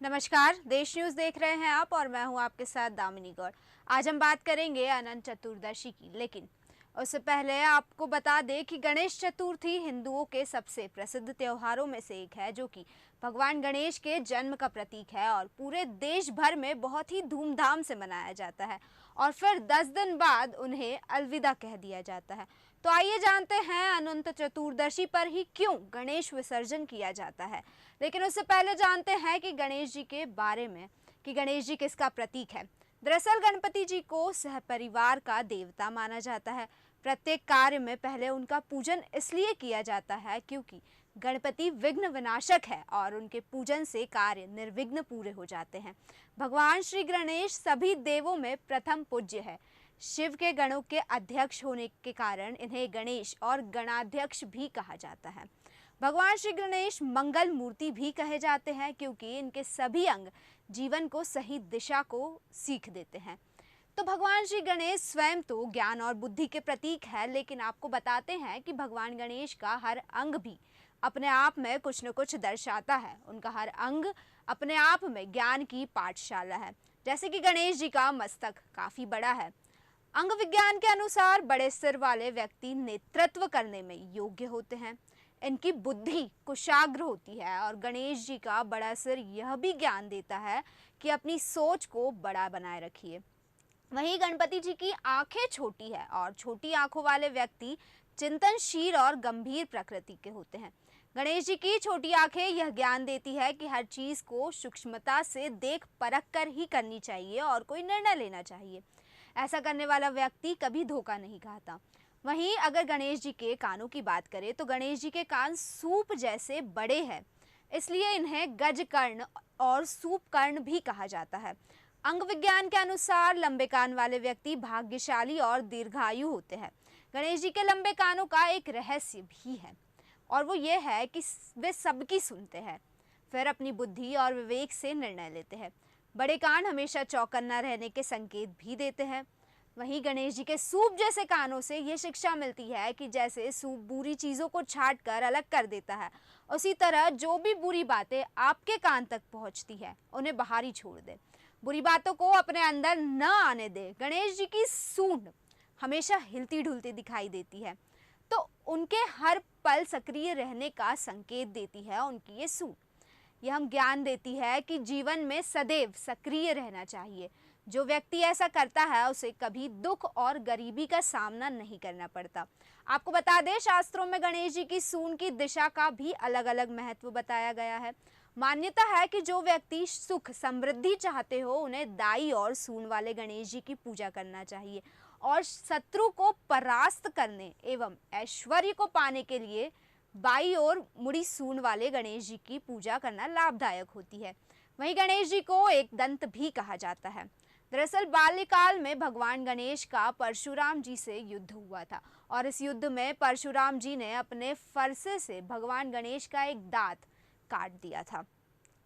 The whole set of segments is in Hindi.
नमस्कार, देश न्यूज़ देख रहे हैं आप और मैं हूं आपके साथ दामिनी गौड़। आज हम बात करेंगे अनंत चतुर्दशी की, लेकिन उससे पहले आपको बता दें कि गणेश चतुर्थी हिंदुओं के सबसे प्रसिद्ध त्योहारों में से एक है, जो कि भगवान गणेश के जन्म का प्रतीक है और पूरे देश भर में बहुत ही धूमधाम से मनाया जाता है और फिर 10 दिन बाद उन्हें अलविदा कह दिया जाता है। तो आइए जानते हैं अनंत चतुर्दशी पर ही क्यों गणेश विसर्जन किया जाता है। लेकिन उससे पहले जानते हैं कि गणेश जी के बारे में, कि गणेश जी किसका प्रतीक है। दरअसल गणपति जी को सहपरिवार का देवता माना जाता है। प्रत्येक कार्य में पहले उनका पूजन इसलिए किया जाता है क्योंकि गणपति विघ्न विनाशक है और उनके पूजन से कार्य निर्विघ्न पूरे हो जाते हैं। भगवान श्री गणेश सभी देवों में प्रथम पूज्य है। शिव के गणों के अध्यक्ष होने के कारण इन्हें गणेश और गणाध्यक्ष भी कहा जाता है। भगवान श्री गणेश मंगल मूर्ति भी कहे जाते हैं क्योंकि इनके सभी अंग जीवन को सही दिशा को सीख देते हैं। तो भगवान श्री गणेश स्वयं तो ज्ञान और बुद्धि के प्रतीक है, लेकिन आपको बताते हैं कि भगवान गणेश का हर अंग भी अपने आप में कुछ न कुछ दर्शाता है। उनका हर अंग अपने आप में ज्ञान की पाठशाला है। जैसे कि गणेश जी का मस्तक काफी बड़ा है। अंग विज्ञान के अनुसार बड़े सिर वाले व्यक्ति नेतृत्व करने में योग्य होते हैं। इनकी बुद्धि कुशाग्र होती है और गणेश जी का बड़ा सिर यह भी ज्ञान देता है कि अपनी सोच को बड़ा बनाए रखिए। वहीं गणपति जी की आंखें छोटी है और छोटी आंखों वाले व्यक्ति चिंतनशील और गंभीर प्रकृति के होते हैं। गणेश जी की छोटी आंखें यह ज्ञान देती है कि हर चीज को सूक्ष्मता से देख परख कर ही करनी चाहिए और कोई निर्णय लेना चाहिए। ऐसा करने वाला व्यक्ति कभी धोखा नहीं खाता। वहीं अगर गणेश जी के कानों की बात करें तो गणेश जी के कान सूप जैसे बड़े हैं, इसलिए इन्हें गज कर्ण और सूप कर्ण भी कहा जाता है। अंग विज्ञान के अनुसार लंबे कान वाले व्यक्ति भाग्यशाली और दीर्घायु होते हैं। गणेश जी के लंबे कानों का एक रहस्य भी है और वो ये है कि वे सबकी सुनते हैं, फिर अपनी बुद्धि और विवेक से निर्णय लेते हैं। बड़े कान हमेशा चौकन्ना रहने के संकेत भी देते हैं। वहीं गणेश जी के सूप जैसे कानों से ये शिक्षा मिलती है कि जैसे सूप बुरी चीज़ों को छांट कर अलग कर देता है, उसी तरह जो भी बुरी बातें आपके कान तक पहुंचती है उन्हें बाहर ही छोड़ दे, बुरी बातों को अपने अंदर न आने दे। गणेश जी की सूंड हमेशा हिलती डुलती दिखाई देती है, तो उनके हर पल सक्रिय रहने का संकेत देती है उनकी ये सूंड। यह हम ज्ञान देती है कि जीवन में सदैव सक्रिय रहना चाहिए। जो व्यक्ति ऐसा करता है उसे कभी दुख और गरीबी का सामना नहीं करना पड़ता। आपको बता दें, शास्त्रों में गणेश जी की सूंड की दिशा का भी अलग अलग महत्व बताया गया है। मान्यता है कि जो व्यक्ति सुख समृद्धि चाहते हो उन्हें दाई और सूंड वाले गणेश जी की पूजा करना चाहिए और शत्रु को परास्त करने एवं ऐश्वर्य को पाने के लिए बाई और मुड़ी सूंड वाले गणेश जी की पूजा करना लाभदायक होती है। वहीं गणेश जी को एक दंत भी कहा जाता है। दरअसल बाल्यकाल में भगवान गणेश का परशुराम जी से युद्ध हुआ था और इस युद्ध में परशुराम जी ने अपने फरसे से भगवान गणेश का एक दांत काट दिया था।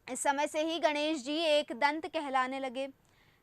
इस समय से ही गणेश जी एक दंत कहलाने लगे।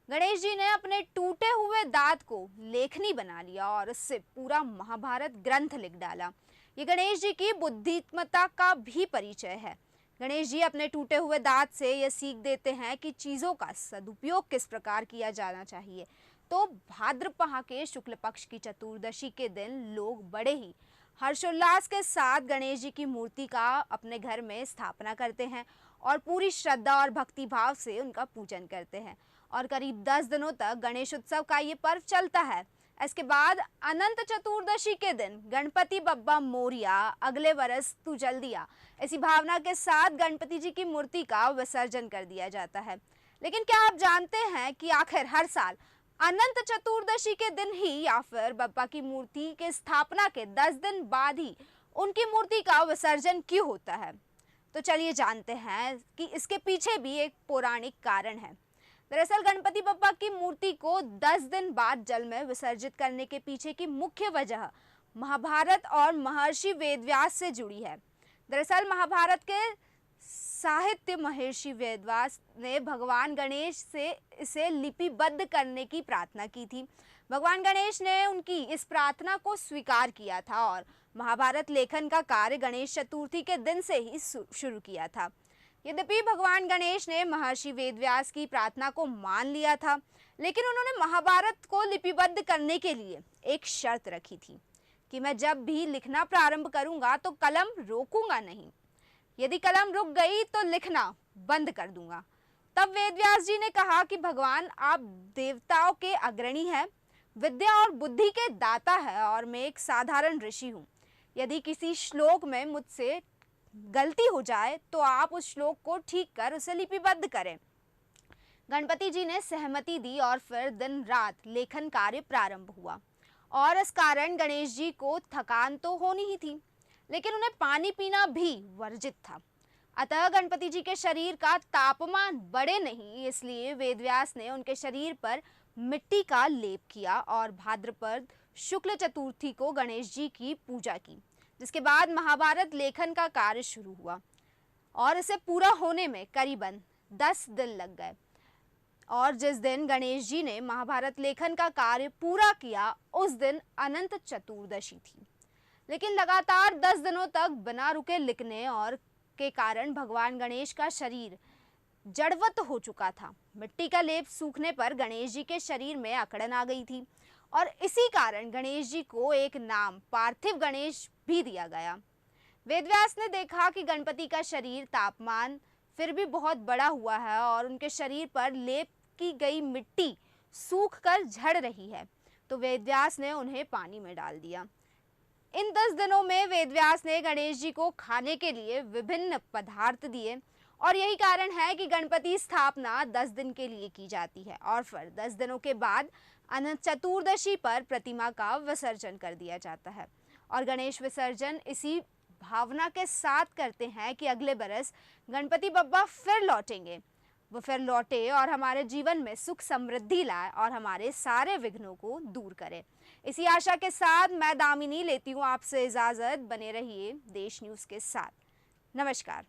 गणेश जी ने अपने टूटे हुए दांत को लेखनी बना लिया और इससे पूरा महाभारत ग्रंथ लिख डाला। ये गणेश जी की बुद्धिमत्ता का भी परिचय है। गणेश जी अपने टूटे हुए दांत से यह सीख देते हैं कि चीज़ों का सदुपयोग किस प्रकार किया जाना चाहिए। तो भाद्रपद के शुक्ल पक्ष की चतुर्दशी के दिन लोग बड़े ही हर्षोल्लास के साथ गणेश जी की मूर्ति का अपने घर में स्थापना करते हैं और पूरी श्रद्धा और भक्ति भाव से उनका पूजन करते हैं और करीब 10 दिनों तक गणेश उत्सव का ये पर्व चलता है। इसके बाद अनंत चतुर्दशी के दिन गणपति बप्पा मोरिया, अगले वर्ष तू जल्दी आ, इसी भावना के साथ गणपति जी की मूर्ति का विसर्जन कर दिया जाता है। लेकिन क्या आप जानते हैं कि आखिर हर साल अनंत चतुर्दशी के दिन ही या फिर बप्पा की मूर्ति के स्थापना के 10 दिन बाद ही उनकी मूर्ति का विसर्जन क्यों होता है? तो चलिए जानते हैं कि इसके पीछे भी एक पौराणिक कारण है। दरअसल गणपति बप्पा की मूर्ति को 10 दिन बाद जल में विसर्जित करने के पीछे की मुख्य वजह महाभारत और महर्षि वेदव्यास से जुड़ी है। दरअसल महाभारत के साहित्य महर्षि वेदव्यास ने भगवान गणेश से इसे लिपिबद्ध करने की प्रार्थना की थी। भगवान गणेश ने उनकी इस प्रार्थना को स्वीकार किया था और महाभारत लेखन का कार्य गणेश चतुर्थी के दिन से ही शुरू किया था। यद्यपि भगवान गणेश ने महर्षि वेदव्यास की प्रार्थना को मान लिया था, लेकिन उन्होंने महाभारत को लिपिबद्ध करने के लिए एक शर्त रखी थी कि मैं जब भी लिखना प्रारंभ करूंगा तो कलम रोकूंगा नहीं। यदि कलम रुक गई तो लिखना बंद कर दूंगा। तब वेदव्यास जी ने कहा कि भगवान, आप देवताओं के अग्रणी हैं, विद्या और बुद्धि के दाता है और मैं एक साधारण ऋषि हूँ। यदि किसी श्लोक में मुझसे गलती हो जाए तो आप उस श्लोक को ठीक कर उसे लिपिबद्ध करें। गणपति जी ने सहमति दी और फिर दिन रात लेखन कार्य प्रारंभ हुआ। और इस कारण गणेश जी को थकान तो होनी ही थी, लेकिन उन्हें पानी पीना भी वर्जित था। अतः गणपति जी के शरीर का तापमान बढ़े नहीं, इसलिए वेदव्यास ने उनके शरीर पर मिट्टी का लेप किया और भाद्रपद शुक्ल चतुर्थी को गणेश जी की पूजा की, जिसके बाद महाभारत लेखन का कार्य शुरू हुआ और इसे पूरा होने में करीबन 10 दिन लग गए। और जिस दिन गणेश जी ने महाभारत लेखन का कार्य पूरा किया उस दिन अनंत चतुर्दशी थी। लेकिन लगातार 10 दिनों तक बिना रुके लिखने और के कारण भगवान गणेश का शरीर जड़वत हो चुका था। मिट्टी का लेप सूखने पर गणेश जी के शरीर में अकड़न आ गई थी और इसी कारण गणेश जी को एक नाम पार्थिव गणेश भी दिया गया। वेदव्यास ने देखा कि गणपति का शरीर तापमान फिर भी बहुत बड़ा हुआ है और उनके शरीर पर लेप की गई मिट्टी सूख कर झड़ रही है, तो वेदव्यास ने उन्हें पानी में डाल दिया। इन 10 दिनों में वेदव्यास ने गणेश जी को खाने के लिए विभिन्न पदार्थ दिए और यही कारण है कि गणपति स्थापना 10 दिन के लिए की जाती है और फिर 10 दिनों के बाद अनंत चतुर्दशी पर प्रतिमा का विसर्जन कर दिया जाता है। और गणेश विसर्जन इसी भावना के साथ करते हैं कि अगले बरस गणपति बप्पा फिर लौटेंगे, वो फिर लौटे और हमारे जीवन में सुख समृद्धि लाए और हमारे सारे विघ्नों को दूर करे। इसी आशा के साथ मैं दामिनी लेती हूँ आपसे इजाज़त। बने रहिए देश न्यूज़ के साथ। नमस्कार।